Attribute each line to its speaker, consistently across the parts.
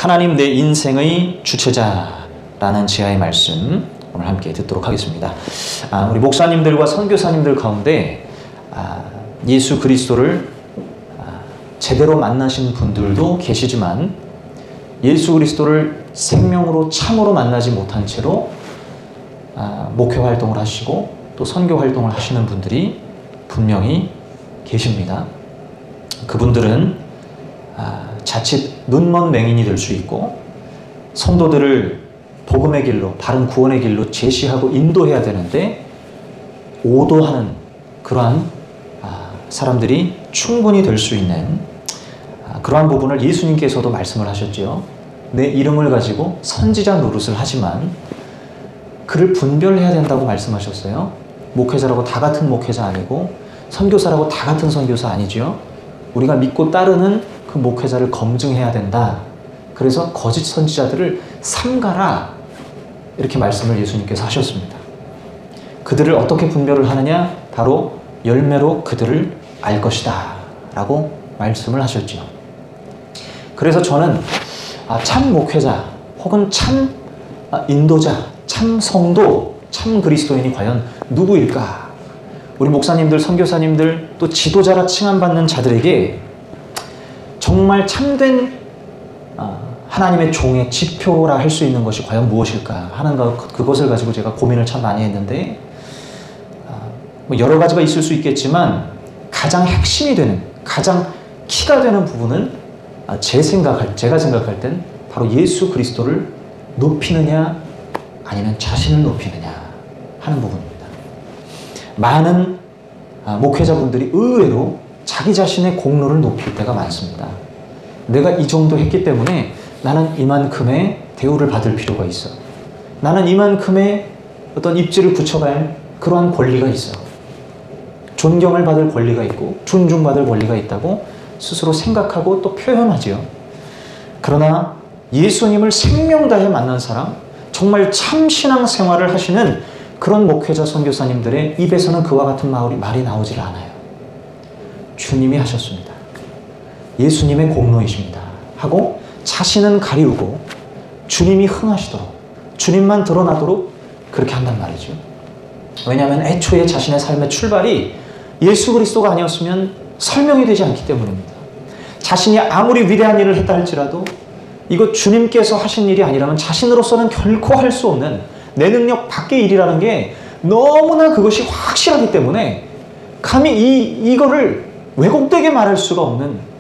Speaker 1: 하나님 내 인생의 주체자라는 지하의 말씀 오늘 함께 듣도록 하겠습니다. 우리 목사님들과 선교사님들 가운데 예수 그리스도를 제대로 만나신 분들도 계시지만 예수 그리스도를 생명으로 참으로 만나지 못한 채로 목회 활동을 하시고 또 선교 활동을 하시는 분들이 분명히 계십니다. 그분들은 자칫 눈먼 맹인이 될 수 있고 성도들을 복음의 길로, 바른 구원의 길로 제시하고 인도해야 되는데 오도하는 그러한 사람들이 충분히 될 수 있는 그러한 부분을 예수님께서도 말씀을 하셨죠. 내 이름을 가지고 선지자 노릇을 하지만 그를 분별해야 된다고 말씀하셨어요. 목회자라고 다 같은 목회자 아니고 선교사라고 다 같은 선교사 아니죠. 우리가 믿고 따르는 그 목회자를 검증해야 된다. 그래서 거짓 선지자들을 삼가라. 이렇게 말씀을 예수님께서 하셨습니다. 그들을 어떻게 분별을 하느냐? 바로 열매로 그들을 알 것이다. 라고 말씀을 하셨죠. 그래서 저는 참 목회자 혹은 참 인도자, 참 성도, 참 그리스도인이 과연 누구일까? 우리 목사님들, 선교사님들, 또 지도자라 칭함받는 자들에게 정말 참된 하나님의 종의 지표라 할 수 있는 것이 과연 무엇일까 하는 그것을 가지고 제가 고민을 참 많이 했는데 여러 가지가 있을 수 있겠지만 가장 핵심이 되는, 가장 키가 되는 부분은 제가 생각할 땐 바로 예수 그리스도를 높이느냐 아니면 자신을 높이느냐 하는 부분입니다. 많은 목회자분들이 의외로 자기 자신의 공로를 높일 때가 많습니다. 내가 이 정도 했기 때문에 나는 이만큼의 대우를 받을 필요가 있어. 나는 이만큼의 어떤 입지를 굳혀갈 그러한 권리가 있어. 존경을 받을 권리가 있고 존중받을 권리가 있다고 스스로 생각하고 또 표현하죠. 그러나 예수님을 생명 다해 만난 사람, 정말 참 신앙생활을 하시는 그런 목회자 선교사님들의 입에서는 그와 같은 말이 나오질 않아요. 주님이 하셨습니다. 예수님의 공로이십니다. 하고 자신은 가리우고 주님이 흥하시도록, 주님만 드러나도록 그렇게 한단 말이죠. 왜냐하면 애초에 자신의 삶의 출발이 예수 그리스도가 아니었으면 설명이 되지 않기 때문입니다. 자신이 아무리 위대한 일을 했다 할지라도 이거 주님께서 하신 일이 아니라면 자신으로서는 결코 할 수 없는 내 능력 밖의 일이라는 게 너무나 그것이 확실하기 때문에 감히 이거를 왜곡되게 말할 수가 없는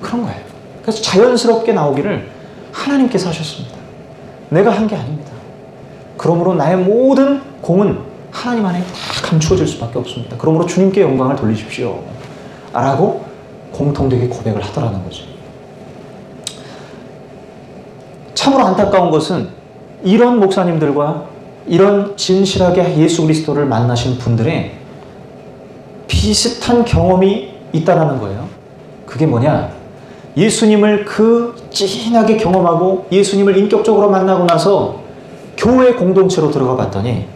Speaker 1: 그런 거예요. 그래서 자연스럽게 나오기를 하나님께서 하셨습니다. 내가 한 게 아닙니다. 그러므로 나의 모든 공은 하나님 안에 다 감추어질 수밖에 없습니다. 그러므로 주님께 영광을 돌리십시오. 라고 공통되게 고백을 하더라는 거죠. 참으로 안타까운 것은 이런 목사님들과 이런 진실하게 예수 그리스도를 만나신 분들의 비슷한 경험이 있다는 거예요. 그게 뭐냐? 예수님을 진하게 경험하고 예수님을 인격적으로 만나고 나서 교회 공동체로 들어가 봤더니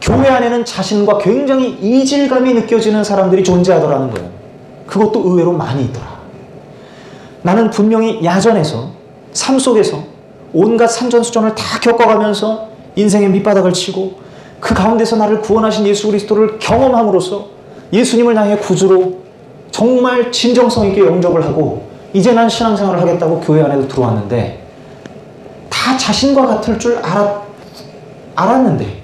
Speaker 1: 교회 안에는 자신과 굉장히 이질감이 느껴지는 사람들이 존재하더라는 거예요. 그것도 의외로 많이 있더라. 나는 분명히 야전에서, 삶 속에서 온갖 산전수전을 다 겪어가면서 인생의 밑바닥을 치고 그 가운데서 나를 구원하신 예수 그리스도를 경험함으로써 예수님을 나의 구주로 정말 진정성 있게 영접을 하고 이제 난 신앙생활을 하겠다고 교회 안에도 들어왔는데 다 자신과 같을 줄 알았는데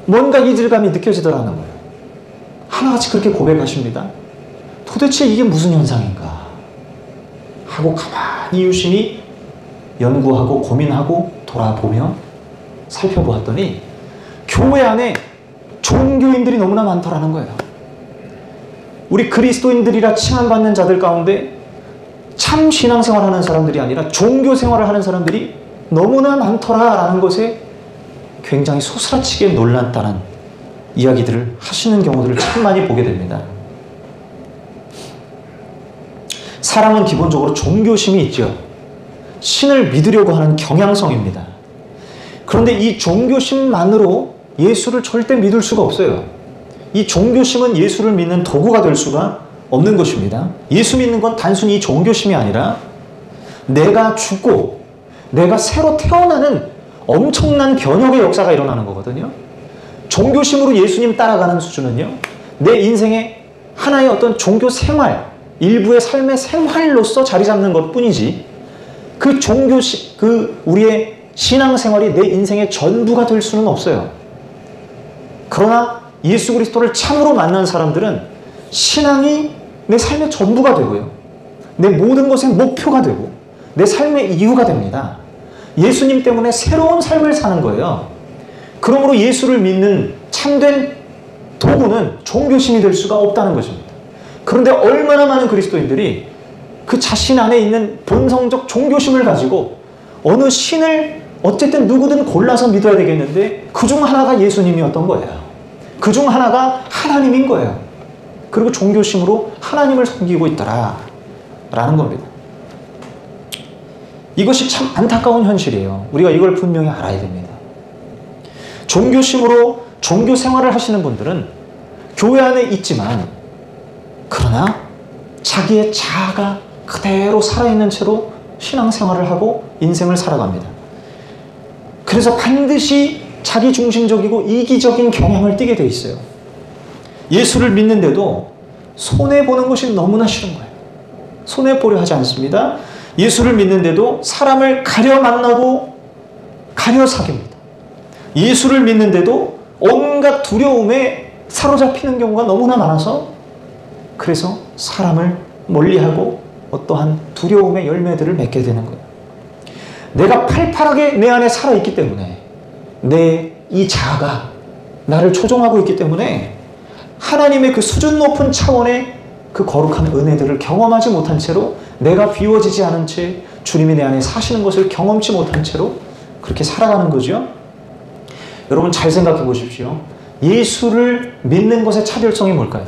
Speaker 1: 뭔가 이질감이 느껴지더라는 거예요. 하나같이 그렇게 고백하십니다. 도대체 이게 무슨 현상인가 하고 가만히 유심히 연구하고 고민하고 돌아보며 살펴보았더니 교회 안에 종교인들이 너무나 많더라는 거예요. 우리 그리스도인들이라 칭함받는 자들 가운데 참 신앙생활하는 사람들이 아니라 종교생활을 하는 사람들이 너무나 많더라라는 것에 굉장히 소스라치게 놀랐다는 이야기들을 하시는 경우들을 참 많이 보게 됩니다. 사람은 기본적으로 종교심이 있죠. 신을 믿으려고 하는 경향성입니다. 그런데 이 종교심만으로 예수를 절대 믿을 수가 없어요. 이 종교심은 예수를 믿는 도구가 될 수가 없는 것입니다. 예수 믿는 건 단순히 종교심이 아니라 내가 죽고 내가 새로 태어나는 엄청난 변혁의 역사가 일어나는 거거든요. 종교심으로 예수님 따라가는 수준은요, 내 인생의 하나의 어떤 종교 생활, 일부의 삶의 생활로서 자리 잡는 것 뿐이지, 우리의 신앙생활이 내 인생의 전부가 될 수는 없어요. 그러나 예수 그리스도를 참으로 만난 사람들은 신앙이 내 삶의 전부가 되고요, 내 모든 것의 목표가 되고 내 삶의 이유가 됩니다. 예수님 때문에 새로운 삶을 사는 거예요. 그러므로 예수를 믿는 참된 도구는 종교심이 될 수가 없다는 것입니다. 그런데 얼마나 많은 그리스도인들이 그 자신 안에 있는 본성적 종교심을 가지고 어느 신을 어쨌든 누구든 골라서 믿어야 되겠는데 그중 하나가 예수님이었던 거예요. 그중 하나가 하나님인 거예요. 그리고 종교심으로 하나님을 섬기고 있더라 라는 겁니다. 이것이 참 안타까운 현실이에요. 우리가 이걸 분명히 알아야 됩니다. 종교심으로 종교 생활을 하시는 분들은 교회 안에 있지만 그러나 자기의 자아가 그대로 살아있는 채로 신앙생활을 하고 인생을 살아갑니다. 그래서 반드시 자기중심적이고 이기적인 경향을 띠게 돼 있어요. 예수를 믿는데도 손해보는 것이 너무나 싫은 거예요. 손해보려 하지 않습니다. 예수를 믿는데도 사람을 가려 만나고 가려 사귀입니다. 예수를 믿는데도 온갖 두려움에 사로잡히는 경우가 너무나 많아서 그래서 사람을 멀리하고 어떠한 두려움의 열매들을 맺게 되는 거예요. 내가 팔팔하게 내 안에 살아있기 때문에 내 이 자아가 나를 초종하고 있기 때문에 하나님의 그 수준 높은 차원의 그 거룩한 은혜들을 경험하지 못한 채로 내가 비워지지 않은 채 주님이 내 안에 사시는 것을 경험치 못한 채로 그렇게 살아가는 거죠. 여러분 잘 생각해 보십시오. 예수를 믿는 것의 차별성이 뭘까요?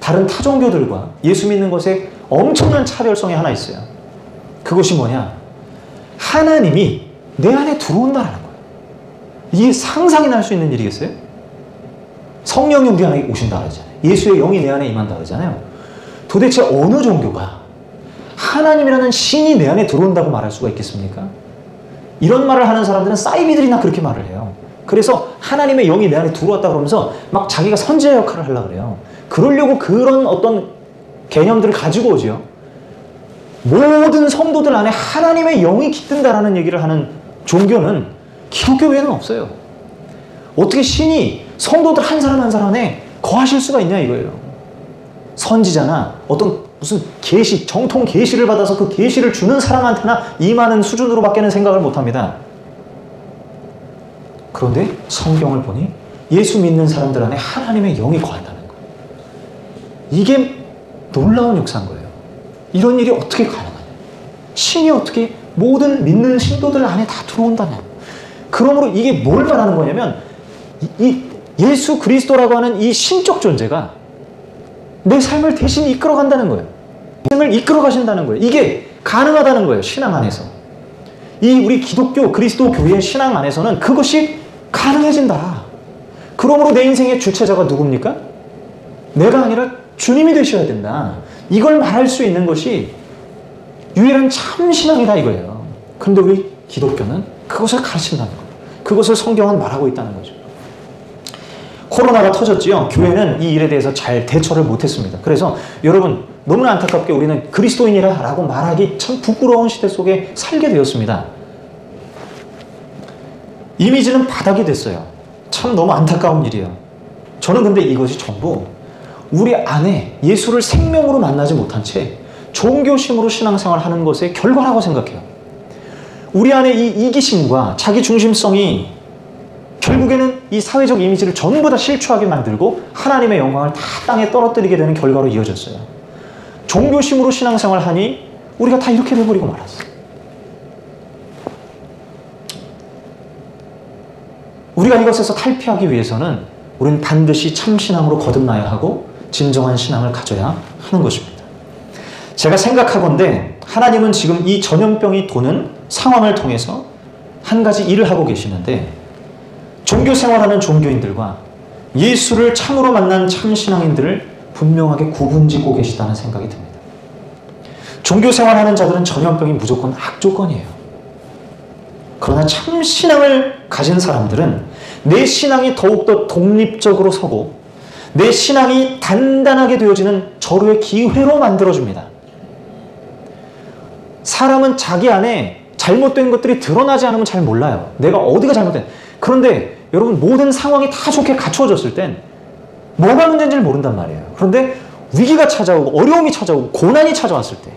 Speaker 1: 다른 타종교들과 예수 믿는 것에 엄청난 차별성이 하나 있어요. 그것이 뭐냐? 하나님이 내 안에 들어온다라는 거예요. 이게 상상이 날 수 있는 일이겠어요? 성령이 우리 안에 오신다 그러잖아요. 예수의 영이 내 안에 임한다 그러잖아요. 도대체 어느 종교가 하나님이라는 신이 내 안에 들어온다고 말할 수가 있겠습니까? 이런 말을 하는 사람들은 사이비들이나 그렇게 말을 해요. 그래서 하나님의 영이 내 안에 들어왔다 그러면서 막 자기가 선지자 역할을 하려고 그래요. 그러려고 그런 어떤 개념들을 가지고 오죠. 모든 성도들 안에 하나님의 영이 깃든다라는 얘기를 하는 종교는 기독교 외에는 없어요. 어떻게 신이 성도들 한 사람 한 사람 안에 거하실 수가 있냐 이거예요. 선지자나 어떤 무슨 계시, 정통 계시를 받아서 그 계시를 주는 사람한테나 임하는 수준으로밖에는 생각을 못합니다. 그런데 성경을 보니 예수 믿는 사람들 안에 하나님의 영이 거한다는 거예요. 이게 놀라운 역사인 거예요. 이런 일이 어떻게 가능하냐? 신이 어떻게 모든 믿는 신도들 안에 다 들어온다냐? 그러므로 이게 뭘 말하는 거냐면 이 예수 그리스도라고 하는 이 신적 존재가 내 삶을 대신 이끌어간다는 거예요. 삶을 이끌어 가신다는 거예요. 이게 가능하다는 거예요. 신앙 안에서. 이 우리 기독교 그리스도 교회의 신앙 안에서는 그것이 가능해진다. 그러므로 내 인생의 주체자가 누굽니까? 내가 아니라 주님이 되셔야 된다. 이걸 말할 수 있는 것이 유일한 참 신앙이다 이거예요. 그런데 우리 기독교는 그것을 가르친다는 거예요. 그것을 성경은 말하고 있다는 거죠. 코로나가 터졌지요. 교회는 이 일에 대해서 잘 대처를 못했습니다. 그래서 여러분 너무나 안타깝게 우리는 그리스도인이라고 말하기 참 부끄러운 시대 속에 살게 되었습니다. 이미지는 바닥이 됐어요. 참 너무 안타까운 일이에요. 저는 근데 이것이 전부 우리 안에 예수를 생명으로 만나지 못한 채 종교심으로 신앙생활하는 것의 결과라고 생각해요. 우리 안에 이 이기심과 자기중심성이 결국에는 이 사회적 이미지를 전부 다 실추하게 만들고 하나님의 영광을 다 땅에 떨어뜨리게 되는 결과로 이어졌어요. 종교심으로 신앙생활하니 우리가 다 이렇게 돼버리고 말았어요. 우리가 이것에서 탈피하기 위해서는 우리는 반드시 참신앙으로 거듭나야 하고 진정한 신앙을 가져야 하는 것입니다. 제가 생각하건대 하나님은 지금 이 전염병이 도는 상황을 통해서 한 가지 일을 하고 계시는데 종교생활하는 종교인들과 예수를 참으로 만난 참신앙인들을 분명하게 구분짓고 계시다는 생각이 듭니다. 종교 생활하는 자들은 전염병이 무조건 악조건이에요. 그러나 참 신앙을 가진 사람들은 내 신앙이 더욱더 독립적으로 서고 내 신앙이 단단하게 되어지는 절호의 기회로 만들어줍니다. 사람은 자기 안에 잘못된 것들이 드러나지 않으면 잘 몰라요. 내가 어디가 잘못된. 그런데 여러분 모든 상황이 다 좋게 갖추어졌을 땐 뭐가 문제인지를 모른단 말이에요. 그런데 위기가 찾아오고 어려움이 찾아오고 고난이 찾아왔을 때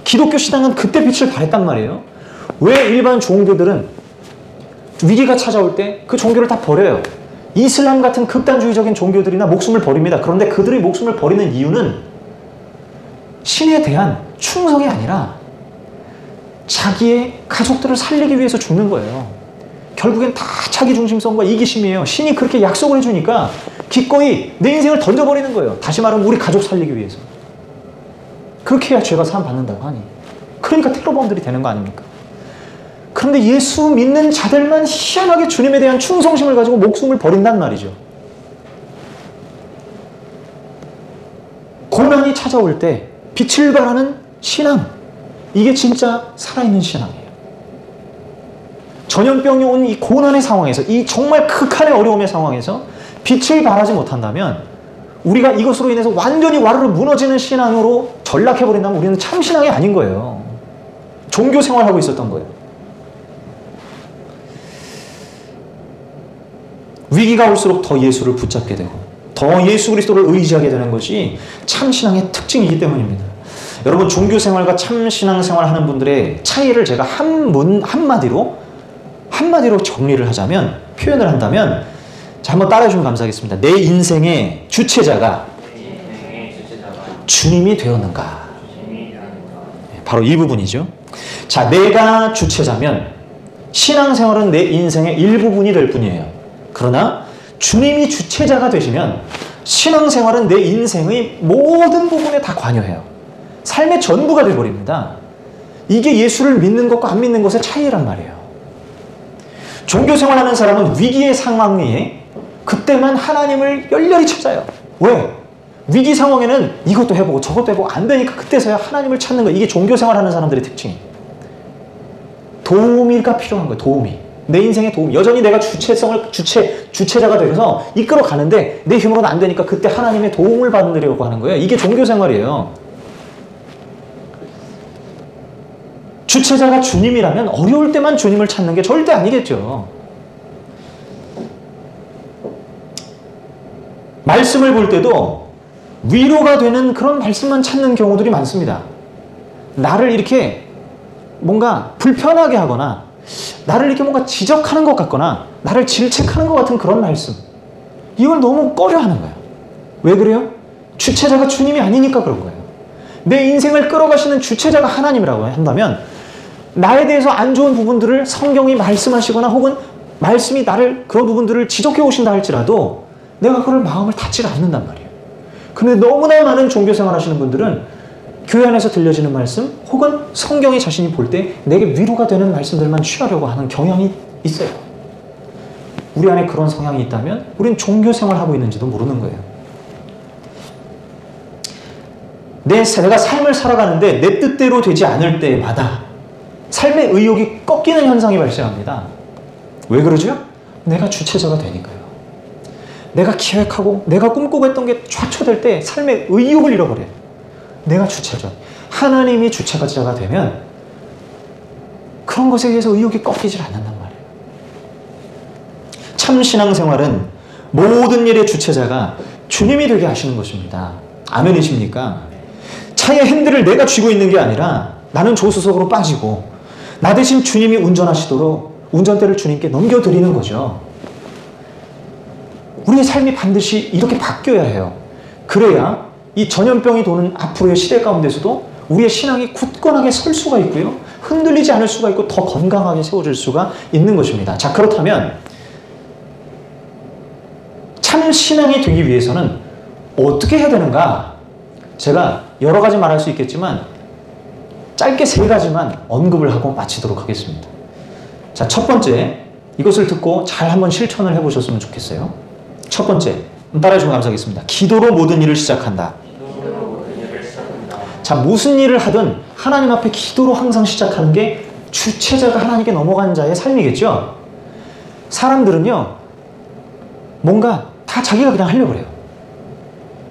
Speaker 1: 기독교 신앙은 그때 빛을 발했단 말이에요. 왜 일반 종교들은 위기가 찾아올 때 그 종교를 다 버려요? 이슬람 같은 극단주의적인 종교들이나 목숨을 버립니다. 그런데 그들이 목숨을 버리는 이유는 신에 대한 충성이 아니라 자기의 가족들을 살리기 위해서 죽는 거예요. 결국엔 다 자기중심성과 이기심이에요. 신이 그렇게 약속을 해주니까 기꺼이 내 인생을 던져버리는 거예요. 다시 말하면 우리 가족 살리기 위해서. 그렇게 해야 죄가 사함 받는다고 하니. 그러니까 테러범들이 되는 거 아닙니까? 그런데 예수 믿는 자들만 희한하게 주님에 대한 충성심을 가지고 목숨을 버린단 말이죠. 고난이 찾아올 때 빛을 발하는 신앙, 이게 진짜 살아있는 신앙이에요. 전염병이 온 이 고난의 상황에서, 이 정말 극한의 어려움의 상황에서 빛을 발하지 못한다면 우리가 이것으로 인해서 완전히 와르르 무너지는 신앙으로 전락해버린다면 우리는 참 신앙이 아닌 거예요. 종교 생활하고 있었던 거예요. 위기가 올수록 더 예수를 붙잡게 되고 더 예수 그리스도를 의지하게 되는 것이 참 신앙의 특징이기 때문입니다. 여러분 종교 생활과 참 신앙 생활하는 분들의 차이를 제가 한마디로 정리를 하자면, 표현을 한다면, 자, 한번 따라해 주면 감사하겠습니다. 내 인생의 주체자가 주님이 되었는가? 바로 이 부분이죠. 자, 내가 주체자면 신앙생활은 내 인생의 일부분이 될 뿐이에요. 그러나 주님이 주체자가 되시면 신앙생활은 내 인생의 모든 부분에 다 관여해요. 삶의 전부가 되어버립니다. 이게 예수를 믿는 것과 안 믿는 것의 차이란 말이에요. 종교생활하는 사람은 위기의 상황에 그때만 하나님을 열렬히 찾아요. 왜? 위기 상황에는 이것도 해보고 저것도 해보고 안 되니까 그때서야 하나님을 찾는 거예요. 이게 종교생활하는 사람들의 특징이에요. 도우미가 필요한 거예요. 도우미. 내 인생의 도움. 여전히 내가 주체자가 되어서 이끌어 가는데 내 힘으로는 안 되니까 그때 하나님의 도움을 받으려고 하는 거예요. 이게 종교생활이에요. 주체자가 주님이라면 어려울 때만 주님을 찾는 게 절대 아니겠죠. 말씀을 볼 때도 위로가 되는 그런 말씀만 찾는 경우들이 많습니다. 나를 이렇게 뭔가 불편하게 하거나 나를 이렇게 뭔가 지적하는 것 같거나 나를 질책하는 것 같은 그런 말씀, 이걸 너무 꺼려하는 거예요. 왜 그래요? 주체자가 주님이 아니니까 그런 거예요. 내 인생을 끌어가시는 주체자가 하나님이라고 한다면 나에 대해서 안 좋은 부분들을 성경이 말씀하시거나 혹은 말씀이 나를 그런 부분들을 지적해 오신다 할지라도 내가 그걸 마음을 닫지 않는단 말이에요. 근데 너무나 많은 종교생활 하시는 분들은 교회 안에서 들려지는 말씀 혹은 성경이 자신이 볼 때 내게 위로가 되는 말씀들만 취하려고 하는 경향이 있어요. 우리 안에 그런 성향이 있다면 우린 종교생활하고 있는지도 모르는 거예요. 내가 삶을 살아가는데 내 뜻대로 되지 않을 때마다 삶의 의욕이 꺾이는 현상이 발생합니다. 왜 그러죠? 내가 주체자가 되니까요. 내가 기획하고 내가 꿈꾸고 했던 게 좌초될 때 삶의 의욕을 잃어버려요. 내가 주체자. 하나님이 주체자가 되면 그런 것에 의해서 의욕이 꺾이질 않는단 말이에요. 참 신앙생활은 모든 일의 주체자가 주님이 되게 하시는 것입니다. 아멘이십니까? 차의 핸들을 내가 쥐고 있는 게 아니라 나는 조수석으로 빠지고 나 대신 주님이 운전하시도록 운전대를 주님께 넘겨드리는 거죠. 우리의 삶이 반드시 이렇게 바뀌어야 해요. 그래야 이 전염병이 도는 앞으로의 시대 가운데서도 우리의 신앙이 굳건하게 설 수가 있고요. 흔들리지 않을 수가 있고 더 건강하게 세워질 수가 있는 것입니다. 자, 그렇다면 참 신앙이 되기 위해서는 어떻게 해야 되는가? 제가 여러 가지 말할 수 있겠지만 짧게 3가지만 언급을 하고 마치도록 하겠습니다. 자, 첫 번째, 이것을 듣고 잘 한번 실천을 해보셨으면 좋겠어요. 첫 번째, 따라해주면 감사하겠습니다. 기도로 모든 일을 시작한다. 자, 무슨 일을 하든 하나님 앞에 기도로 항상 시작하는 게 주체자가 하나님께 넘어간 자의 삶이겠죠. 사람들은요, 뭔가 다 자기가 그냥 하려고 그래요.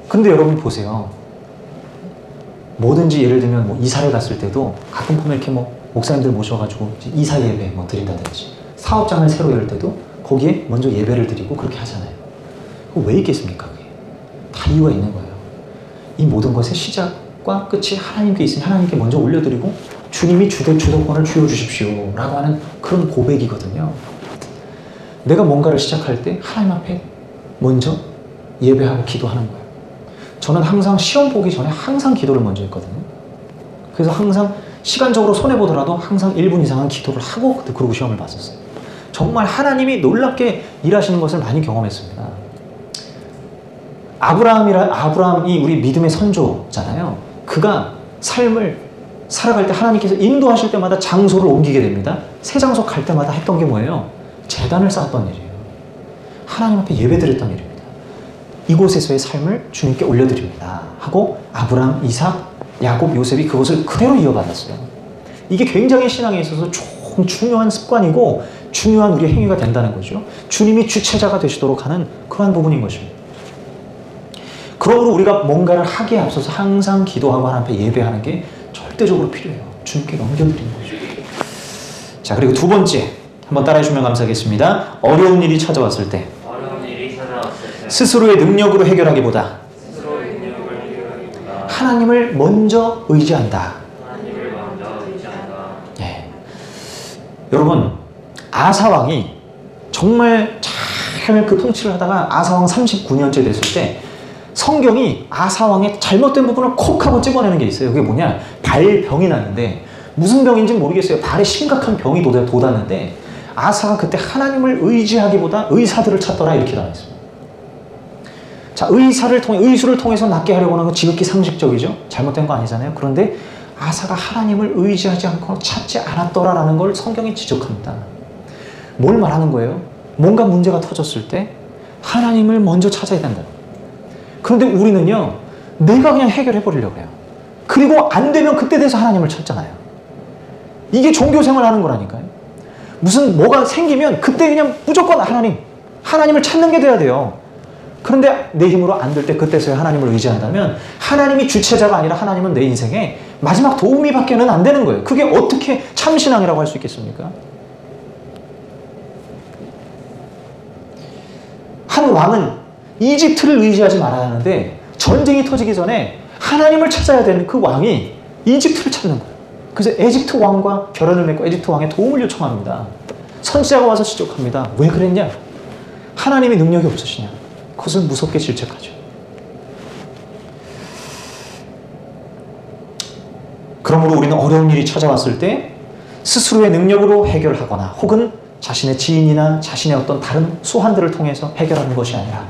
Speaker 1: 그런데 여러분 보세요. 뭐든지 예를 들면 뭐 이사를 갔을 때도 가끔 보면 이렇게 뭐 목사님들 모셔가지고 이사 예배 뭐 드린다든지, 사업장을 새로 열 때도 거기에 먼저 예배를 드리고 그렇게 하잖아요. 왜 있겠습니까? 그게 다 이유가 있는 거예요. 이 모든 것의 시작과 끝이 하나님께 있으니 하나님께 먼저 올려드리고 주님이 주도권을 쥐어주십시오 라고 하는 그런 고백이거든요. 내가 뭔가를 시작할 때 하나님 앞에 먼저 예배하고 기도하는 거예요. 저는 항상 시험 보기 전에 항상 기도를 먼저 했거든요. 그래서 항상 시간적으로 손해보더라도 항상 1분 이상은 기도를 하고 그러고 시험을 봤었어요. 정말 하나님이 놀랍게 일하시는 것을 많이 경험했습니다. 아브라함이 우리 믿음의 선조잖아요. 그가 삶을 살아갈 때 하나님께서 인도하실 때마다 장소를 옮기게 됩니다. 새 장소 갈 때마다 했던 게 뭐예요? 제단을 쌓았던 일이에요. 하나님 앞에 예배드렸던 일입니다. 이곳에서의 삶을 주님께 올려드립니다 하고 아브라함, 이삭, 야곱, 요셉이 그것을 그대로 이어받았어요. 이게 굉장히 신앙에 있어서 중요한 습관이고 중요한 우리의 행위가 된다는 거죠. 주님이 주체자가 되시도록 하는 그러한 부분인 것입니다. 그러므로 우리가 뭔가를 하기에 앞서서 항상 기도하고 하나님 앞에 예배하는 게 절대적으로 필요해요. 주님께 넘겨드리는 거죠. 자, 그리고 두 번째 한번 따라해 주면 감사하겠습니다. 어려운 일이 찾아왔을 때 스스로의 능력으로 해결하기보다 하나님을 먼저 의지한다. 예. 여러분, 아사왕이 정말 잘 그 통치를 하다가 아사왕 39년째 됐을 때 성경이 아사왕의 잘못된 부분을 콕 하고 집어내는 게 있어요. 그게 뭐냐? 발병이 났는데 무슨 병인지 모르겠어요. 발에 심각한 병이 돋았는데 아사가 그때 하나님을 의지하기보다 의사들을 찾더라 이렇게 나와 있습니다. 자, 의술을 통해서 낫게 하려고 하는 건 지극히 상식적이죠. 잘못된 거 아니잖아요. 그런데 아사가 하나님을 의지하지 않고 찾지 않았더라라는 걸 성경이 지적합니다. 뭘 말하는 거예요? 뭔가 문제가 터졌을 때 하나님을 먼저 찾아야 된다. 그런데 우리는요, 내가 그냥 해결해 버리려고 해요. 그리고 안 되면 그때 돼서 하나님을 찾잖아요. 이게 종교생활 하는 거라니까요. 무슨 뭐가 생기면 그때 그냥 무조건 하나님을 찾는 게 돼야 돼요. 그런데 내 힘으로 안 될 때 그때서야 하나님을 의지한다면 하나님이 주체자가 아니라 하나님은 내 인생에 마지막 도우미 밖에는 안 되는 거예요. 그게 어떻게 참신앙이라고 할 수 있겠습니까? 한 왕은 이집트를 의지하지 말아야 하는데 전쟁이 터지기 전에 하나님을 찾아야 되는 그 왕이 이집트를 찾는 거예요. 그래서 에집트 왕과 결연을 맺고 에집트 왕의 도움을 요청합니다. 선지자가 와서 지적합니다. 왜 그랬냐? 하나님의 능력이 없으시냐? 그것을 무섭게 질책하죠. 그러므로 우리는 어려운 일이 찾아왔을 때 스스로의 능력으로 해결하거나 혹은 자신의 지인이나 자신의 어떤 다른 수환들을 통해서 해결하는 것이 아니라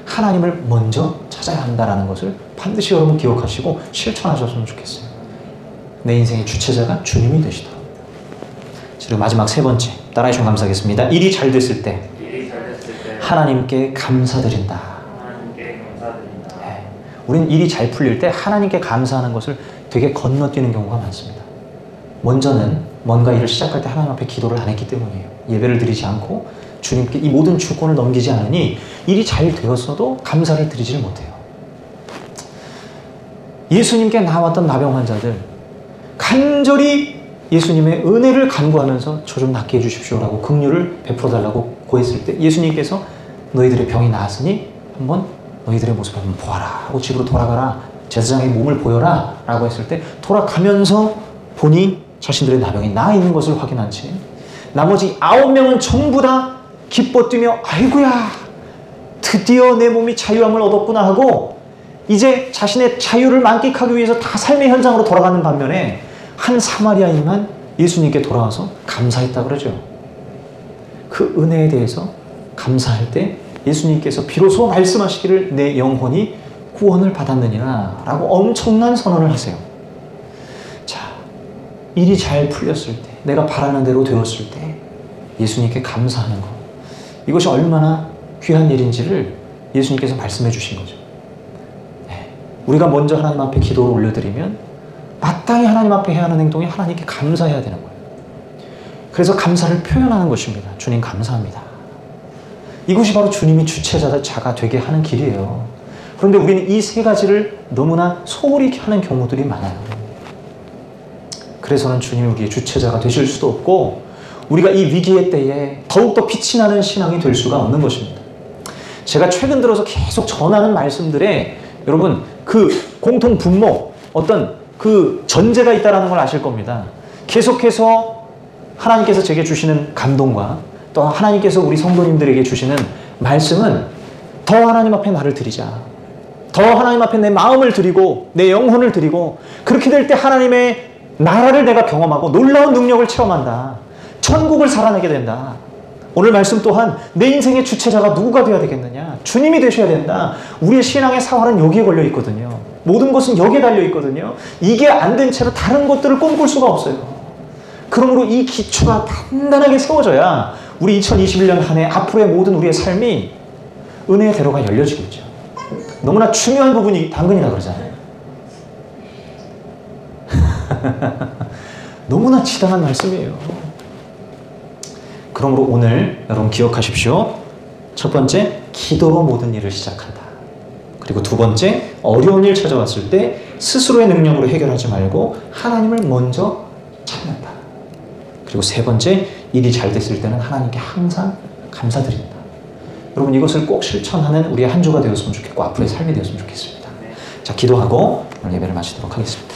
Speaker 1: 하나님을 먼저 찾아야 한다는 것을 반드시 여러분 기억하시고 실천하셨으면 좋겠어요. 내 인생의 주체자가 주님이 되시도록. 그리고 마지막 세 번째, 따라해 주시면 감사하겠습니다. 일이 잘 됐을 때 하나님께 감사드린다. 네. 우리는 일이 잘 풀릴 때 하나님께 감사하는 것을 되게 건너뛰는 경우가 많습니다. 먼저는 뭔가 일을 시작할 때 하나님 앞에 기도를 안 했기 때문이에요. 예배를 드리지 않고 주님께 이 모든 주권을 넘기지 않으니 일이 잘 되었어도 감사를 드리지를 못해요. 예수님께 나왔던 나병 환자들 간절히 예수님의 은혜를 간구하면서 저 좀 낫게 해주십시오라고 긍휼을 베풀어달라고 고했을 때 예수님께서 너희들의 병이 나았으니 한번 너희들의 모습을 한번 보아라 하고 집으로 돌아가라, 제사장의 몸을 보여라 라고 했을 때 돌아가면서 보니 자신들의 나병이 나아 있는 것을 확인한 채 나머지 9명은 전부 다 기뻐 뛰며 아이고야 드디어 내 몸이 자유함을 얻었구나 하고 이제 자신의 자유를 만끽하기 위해서 다 삶의 현장으로 돌아가는 반면에 한 사마리아인만 예수님께 돌아와서 감사했다 그러죠. 그 은혜에 대해서 감사할 때 예수님께서 비로소 말씀하시기를 내 영혼이 구원을 받았느니라 라고 엄청난 선언을 하세요. 자, 일이 잘 풀렸을 때 내가 바라는 대로 되었을 때 예수님께 감사하는 것, 이것이 얼마나 귀한 일인지를 예수님께서 말씀해 주신 거죠. 네. 우리가 먼저 하나님 앞에 기도를 올려드리면 마땅히 하나님 앞에 해야 하는 행동이 하나님께 감사해야 되는 거예요. 그래서 감사를 표현하는 것입니다. 주님 감사합니다. 이것이 바로 주님이 주체자가 되게 하는 길이에요. 그런데 우리는 이 세 가지를 너무나 소홀히 하는 경우들이 많아요. 그래서는 주님이 우리의 주체자가 되실 수도 없고 우리가 이 위기의 때에 더욱더 빛이 나는 신앙이 될 수가 없는 것입니다. 제가 최근 들어서 계속 전하는 말씀들에 여러분 그 공통 분모, 어떤 그 전제가 있다는 걸 아실 겁니다. 계속해서 하나님께서 제게 주시는 감동과 또 하나님께서 우리 성도님들에게 주시는 말씀은 더 하나님 앞에 나를 드리자. 더 하나님 앞에 내 마음을 드리고 내 영혼을 드리고 그렇게 될 때 하나님의 나라를 내가 경험하고 놀라운 능력을 체험한다. 천국을 살아내게 된다. 오늘 말씀 또한 내 인생의 주체자가 누구가 되어야 되겠느냐? 주님이 되셔야 된다. 우리의 신앙의 사활은 여기에 걸려 있거든요. 모든 것은 여기에 달려 있거든요. 이게 안 된 채로 다른 것들을 꿈꿀 수가 없어요. 그러므로 이 기초가 단단하게 세워져야 우리 2021년 한 해 앞으로의 모든 우리의 삶이 은혜의 대로가 열려지겠죠. 너무나 중요한 부분이 당근이라 그러잖아요. 너무나 지당한 말씀이에요. 그러므로 오늘 여러분 기억하십시오. 첫 번째, 기도로 모든 일을 시작한다. 그리고 두 번째, 어려운 일 찾아왔을 때 스스로의 능력으로 해결하지 말고 하나님을 먼저 찾는다. 그리고 세 번째, 일이 잘 됐을 때는 하나님께 항상 감사드린다. 여러분 이것을 꼭 실천하는 우리의 한 주가 되었으면 좋겠고 앞으로의 삶이 되었으면 좋겠습니다. 자, 기도하고 오늘 예배를 마치도록 하겠습니다.